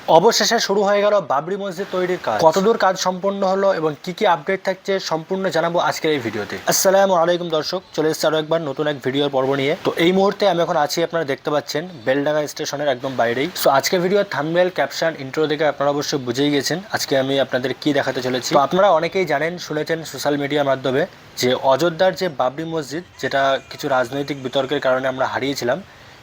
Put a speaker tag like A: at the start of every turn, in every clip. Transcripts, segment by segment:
A: অবশেষে শুরু হয়ে গেল বাবরি মসজিদ তৈরির কাজ। কতদূর কাজ সম্পূর্ণ হলো এবং কি কি আপডেট থাকছে সম্পূর্ণ জানাবো আজকের এই ভিডিওতে। আসসালামু আলাইকুম দর্শক, চলে এসেছি আরো একবার নতুন এক ভিডিওর পর্ব নিয়ে। তো এই মুহূর্তে আমি এখন আছি, আপনারা দেখতে পাচ্ছেন বেলডাঙ্গা স্টেশনের একদম বাইরেই। সো আজকের ভিডিওর থাম্বনেল, ক্যাপশন, ইন্ট্রো দেখে আপনারা অবশ্যই বুঝেই গেছেন আজকে আমি আপনাদের কি দেখাতে চলেছি। তো আপনারা অনেকেই জানেন, শুনেছেন সোশ্যাল মিডিয়ার মাধ্যমে যে অযোধ্যার যে বাবরি মসজিদ, যেটা কিছু রাজনৈতিক বিতর্কের কারণে আমরা হারিয়েছিলাম,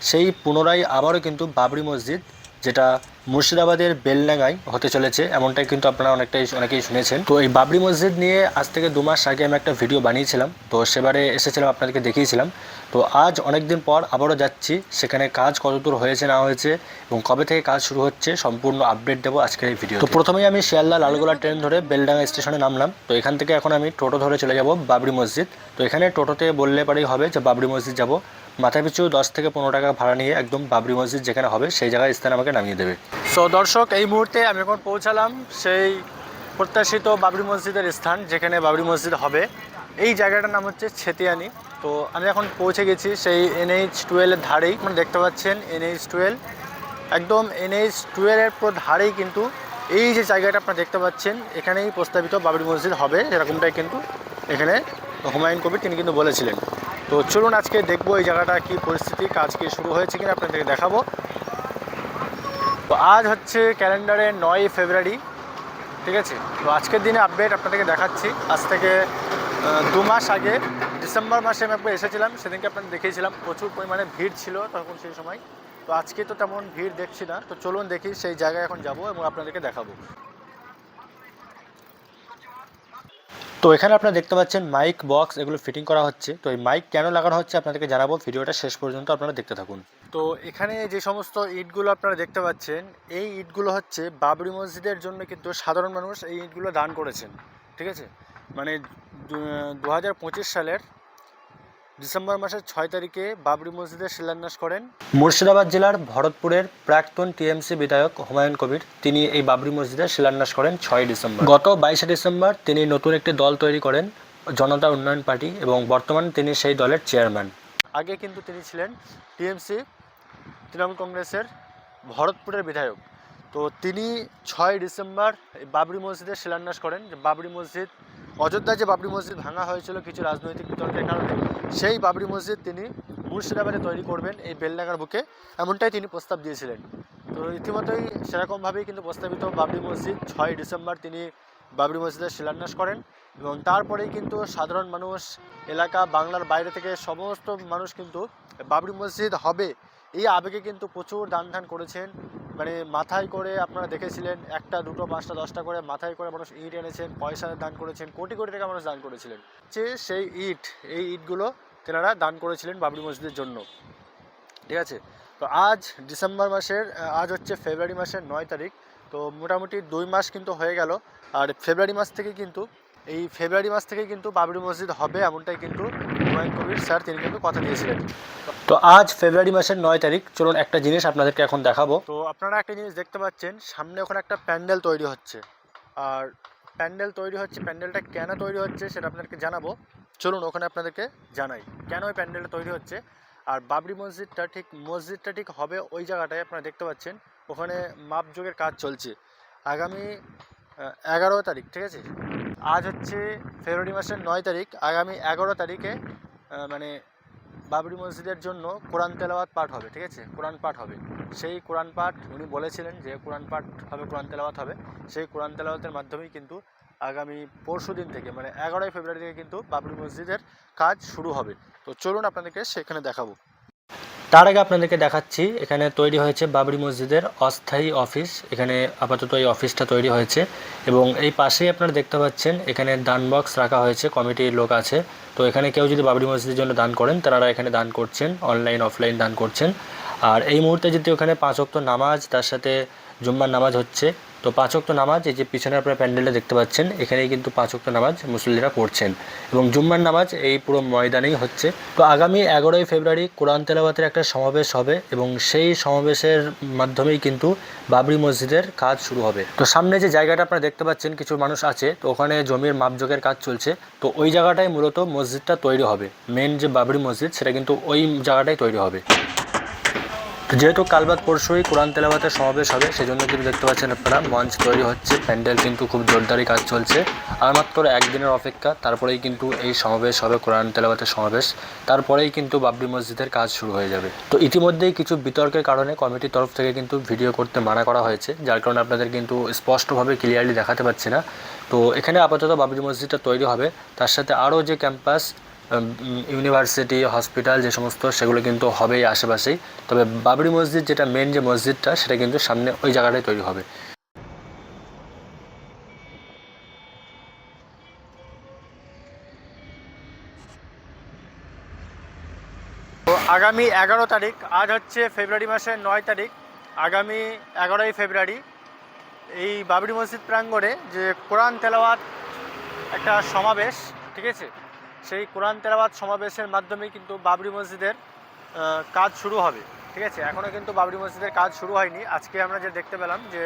A: সেই পুনরায় আবারও কিন্তু বাবরি মসজিদ, যেটা মুর্শিদাবাদের বেলডাঙ্গায় হতে চলেছে, এমনটাই কিন্তু আপনারা অনেকেই শুনেছেন। তো এই বাবরি মসজিদ নিয়ে আজ থেকে 2 মাস আগে আমি একটা ভিডিও বানিয়েছিলাম, তো সেবারে এসেছিলাম, আপনাদেরকে দেখিয়েছিলাম। তো আজ অনেক দিন পর আবারও যাচ্ছি, সেখানে কাজ কতদূর হয়েছে না হয়েছে এবং কবে থেকে কাজ শুরু হচ্ছে সম্পূর্ণ আপডেট দেবো আজকের এই ভিডিও। তো প্রথমেই আমি শিয়ালদা লালগোলা ট্রেন ধরে বেলডাঙ্গা স্টেশনে নামলাম। তো এখান থেকে এখন আমি টোটো ধরে চলে যাব বাবরি মসজিদ। তো এখানে টোটোতে বললে পারেই হবে যে বাবরি মসজিদ যাব। মাথাপিছু 10 থেকে 15 টাকা ভাড়া নিয়ে একদম বাবরি মসজিদ যেখানে হবে সেই জায়গায় স্থানে আমাকে নামিয়ে দেবে। সো দর্শক, এই মুহূর্তে আমি এখন পৌঁছালাম সেই প্রত্যাশিত বাবরি মসজিদের স্থান, যেখানে বাবরি মসজিদ হবে। এই জায়গাটার নাম হচ্ছে ছেতিয়ানি। তো আমি এখন পৌঁছে গেছি সেই NH-12 এর ধারেই। মানে দেখতে পাচ্ছেন NH-12, একদম NH-12 পুরো ধারেই কিন্তু এই যে জায়গাটা আপনারা দেখতে পাচ্ছেন, এখানেই প্রস্তাবিত বাবরি মসজিদ হবে, এরকমটাই কিন্তু এখানে হুমায়ুন কবির তিনি কিন্তু বলেছিলেন। তো চলুন আজকে দেখবো এই জায়গাটা কি পরিস্থিতি, কাজ কি শুরু হয়েছে কিনা আপনাদেরকে দেখাবো। তো আজ হচ্ছে ক্যালেন্ডারে 9 ফেব্রুয়ারি, ঠিক আছে। তো আজকের দিনে আপডেট আপনাদেরকে দেখাচ্ছি। আজ থেকে 2 মাস আগে ডিসেম্বর মাসে আমি একবার এসেছিলাম, সেদিনকে আপনাদের দেখিয়েছিলাম প্রচুর পরিমাণে ভিড় ছিল তখন সেই সময়। তো আজকে তো তেমন ভিড় দেখছি না। তো চলুন দেখি সেই জায়গায় এখন যাব এবং আপনাদেরকে দেখাবো। তো এখানে আপনারা দেখতে পাচ্ছেন মাইক বক্স এগুলো ফিটিং করা হচ্ছে। তো এই মাইক কেন লাগানো হচ্ছে আপনাদেরকে জানাবো, ভিডিওটা শেষ পর্যন্ত আপনারা দেখতে থাকুন। তো এখানে যে সমস্ত ইটগুলো আপনারা দেখতে পাচ্ছেন, এই ইটগুলো হচ্ছে বাবরি মসজিদের জন্য কিন্তু সাধারণ মানুষ এই ইটগুলো দান করেছেন, ঠিক আছে। মানে 2025 সালের ডিসেম্বর মাসের 6 তারিখে বাবরি মসজিদের শিলান্যাস করেন মুর্শিদাবাদ জেলার ভরতপুরের প্রাক্তন TMC বিধায়ক হুমায়ুন কবির। তিনি এই বাবরি মসজিদের শিলান্যাস করেন 6 ডিসেম্বর। গত 22 ডিসেম্বর তিনি নতুন একটি দল তৈরি করেন, জনতা উন্নয়ন পার্টি, এবং বর্তমানে তিনি সেই দলের চেয়ারম্যান। আগে কিন্তু তিনি ছিলেন TMC তৃণমূল কংগ্রেসের ভরতপুরের বিধায়ক। তো তিনি 6 ডিসেম্বর বাবরি মসজিদের শিলান্যাস করেন। যে বাবরি মসজিদ, অযোধ্যায় যে বাবরি মসজিদ ভাঙা হয়েছিল কিছু রাজনৈতিক বিতর্কের কারণে, সেই বাবরি মসজিদ তিনি মুর্শিদাবাদে তৈরি করবেন এই বেলডাঙ্গার বুকে, এমনটাই তিনি প্রস্তাব দিয়েছিলেন। তো রীতিমতোই সেরকমভাবেই কিন্তু প্রস্তাবিত বাবরি মসজিদ 6 ডিসেম্বর তিনি বাবরি মসজিদের শিলান্যাস করেন। এবং তারপরেই কিন্তু সাধারণ মানুষ, এলাকা, বাংলার বাইরে থেকে সমস্ত মানুষ কিন্তু বাবরি মসজিদ হবে এই আবেগে কিন্তু প্রচুর দান করেছেন। মানে মাথায় করে আপনারা দেখেছিলেন, 1টা 2টো 5টা 10টা করে মাথায় করে মানুষ ইট এনেছেন, পয়সা দান করেছেন, কোটি কোটি টাকা মানুষ দান করেছিলেন। যে সেই এই ইটগুলো তেনারা দান করেছিলেন বাবরি মসজিদের জন্য, ঠিক আছে। তো আজ ডিসেম্বর মাসের, আজ হচ্ছে ফেব্রুয়ারি মাসের 9 তারিখ। তো মোটামুটি 2 মাস কিন্তু হয়ে গেল। আর ফেব্রুয়ারি মাস থেকে কিন্তু বাবরি মসজিদ হবে, এমনটাই কিন্তু হুমায়ুন কবির স্যার তিনি কিন্তু কথা দিয়েছিলেন। তো আজ ফেব্রুয়ারি মাসের 9 তারিখ। চলুন একটা জিনিস আপনাদেরকে এখন দেখাবো। তো আপনারা একটা জিনিস দেখতে পাচ্ছেন, সামনে ওখানে একটা প্যান্ডেল তৈরি হচ্ছে। আর প্যান্ডেলটা কেন তৈরি হচ্ছে সেটা আপনাদেরকে জানাবো। চলুন ওখানে আপনাদেরকে জানাই কেন ওই প্যান্ডেলটা তৈরি হচ্ছে। আর বাবরি মসজিদটা ঠিক হবে ওই জায়গাটায় আপনারা দেখতে পাচ্ছেন, ওখানে মাপযোগের কাজ চলছে। আগামী 11 তারিখ, ঠিক আছে। আজ হচ্ছে ফেব্রুয়ারি মাসের 9 তারিখ। আগামী 11 তারিখে মানে বাবরি মসজিদের জন্য কোরআন তেলাওয়াত পাঠ হবে, ঠিক আছে। কোরআন পাঠ হবে। সেই কোরআন পাঠ উনি বলেছিলেন যে কোরআন পাঠ হবে, কোরআন তেলাওয়াত হবে। সেই কোরআন তেলাওয়াতের মাধ্যমেই কিন্তু আগামী পরশু দিন থেকে, মানে 11ই ফেব্রুয়ারি থেকে কিন্তু বাবরি মসজিদের কাজ শুরু হবে। তো চলুন আপনাদেরকে সেখানে দেখাবো। তার আগে আপনাদেরকে দেখাচ্ছি, এখানে তৈরি হয়েছে বাবরি মসজিদের অস্থায়ী অফিস। এখানে আপাতত এই অফিসটা তৈরি হয়েছে এবং এই পাশেই আপনারা দেখতে পাচ্ছেন এখানে দান বক্স রাখা হয়েছে, কমিটির লোক আছে। তো এখানে কেউ যদি বাবরি মসজিদের জন্য দান করেন, তারা এখানে দান করছেন, অনলাইন অফলাইন দান করছেন। আর এই মুহূর্তে যদি ওখানে 5 ওয়াক্ত নামাজ, তার সাথে জুম্মার নামাজ হচ্ছে। তো 5 ওয়াক্ত নামাজ, এই যে পিছনে আপনারা প্যান্ডেলটা দেখতে পাচ্ছেন, এখানেই কিন্তু 5 ওয়াক্ত নামাজ মুসল্লিরা পড়ছেন এবং জুম্মার নামাজ এই পুরো ময়দানেই হচ্ছে। তো আগামী 11ই ফেব্রুয়ারি কোরআন তেলাওয়াতের একটা সমাবেশ হবে এবং সেই সমাবেশের মাধ্যমেই কিন্তু বাবরি মসজিদের কাজ শুরু হবে। তো সামনে যে জায়গাটা আপনারা দেখতে পাচ্ছেন কিছু মানুষ আছে, তো ওখানে জমির মাপযোগের কাজ চলছে। তো ওই জায়গাটায় মূলত মসজিদটা তৈরি হবে। মেন যে বাবরি মসজিদ সেটা কিন্তু ওই জায়গাটাই তৈরি হবে। তো যেহেতু কাল বাদ পরশুই কোরআন তেলাওয়াতের সমাবেশ হবে, সেজন্য কিন্তু দেখতে পাচ্ছেন আপনারা মঞ্চ তৈরি হচ্ছে, প্যান্ডেল কিন্তু খুব জোরদারি কাজ চলছে। আর মাত্র একদিনের অপেক্ষা, তারপরেই কিন্তু এই সমাবেশ হবে, কোরআন তেলাওয়াতের সমাবেশ। তারপরেই কিন্তু বাবরি মসজিদের কাজ শুরু হয়ে যাবে। তো ইতিমধ্যেই কিছু বিতর্কের কারণে কমিটির তরফ থেকে কিন্তু ভিডিও করতে মানা করা হয়েছে, যার কারণে আপনাদের কিন্তু স্পষ্টভাবে ক্লিয়ারলি দেখাতে পাচ্ছি না। তো এখানে আপাতত বাবরি মসজিদটা তৈরি হবে, তার সাথে আরও যে ক্যাম্পাস, ইউনিভার্সিটি, হসপিটাল যে সমস্ত, সেগুলো কিন্তু হবেই আশেপাশেই। তবে বাবরি মসজিদ যেটা মেন যে মসজিদটা, সেটা কিন্তু সামনে ওই জায়গাটায় তৈরি হবে। তো আগামী 11 তারিখ, আজ হচ্ছে ফেব্রুয়ারি মাসের 9 তারিখ, আগামী 11ই ফেব্রুয়ারি এই বাবরি মসজিদ প্রাঙ্গণে যে কোরআন তেলাওয়াত একটা সমাবেশ, ঠিক আছে, সেই কোরআন তেলাওয়াত সমাবেশের মাধ্যমে কিন্তু বাবরি মসজিদের কাজ শুরু হবে। ঠিক আছে, এখনও কিন্তু বাবরি মসজিদের কাজ শুরু হয়নি। আজকে আমরা যে দেখতে পেলাম যে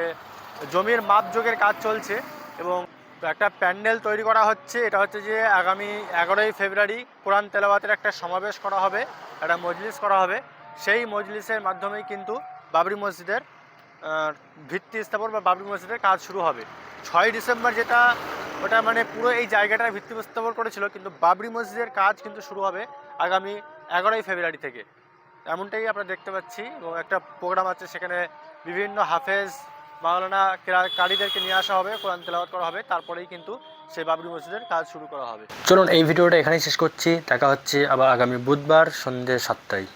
A: জমির মাপযোগের কাজ চলছে এবং একটা প্যান্ডেল তৈরি করা হচ্ছে। এটা হচ্ছে যে আগামী 11ই ফেব্রুয়ারি কোরআন তেলাওয়াতের একটা সমাবেশ করা হবে, একটা মজলিস করা হবে। সেই মজলিসের মাধ্যমেই কিন্তু বাবরি মসজিদের ভিত্তি স্থাপন বা বাবরি মসজিদের কাজ শুরু হবে। 6ই ডিসেম্বর যেটা, ওটা মানে পুরো এই জায়গাটার ভিত্তি স্থাপন করেছিল, কিন্তু বাবরি মসজিদের কাজ কিন্তু শুরু হবে আগামী 11ই ফেব্রুয়ারি থেকে, এমনটাই আমরা দেখতে পাচ্ছি। এবং একটা প্রোগ্রাম আছে, সেখানে বিভিন্ন হাফেজ, মাওলানা, কারিদেরকে নিয়ে আসা হবে, কোরআন তেলাওয়াত করা হবে, তারপরেই কিন্তু সেই বাবরি মসজিদের কাজ শুরু করা হবে। চলুন এই ভিডিওটা এখানেই শেষ করছি, দেখা হচ্ছে আবার আগামী বুধবার সন্ধ্যে 7টায়।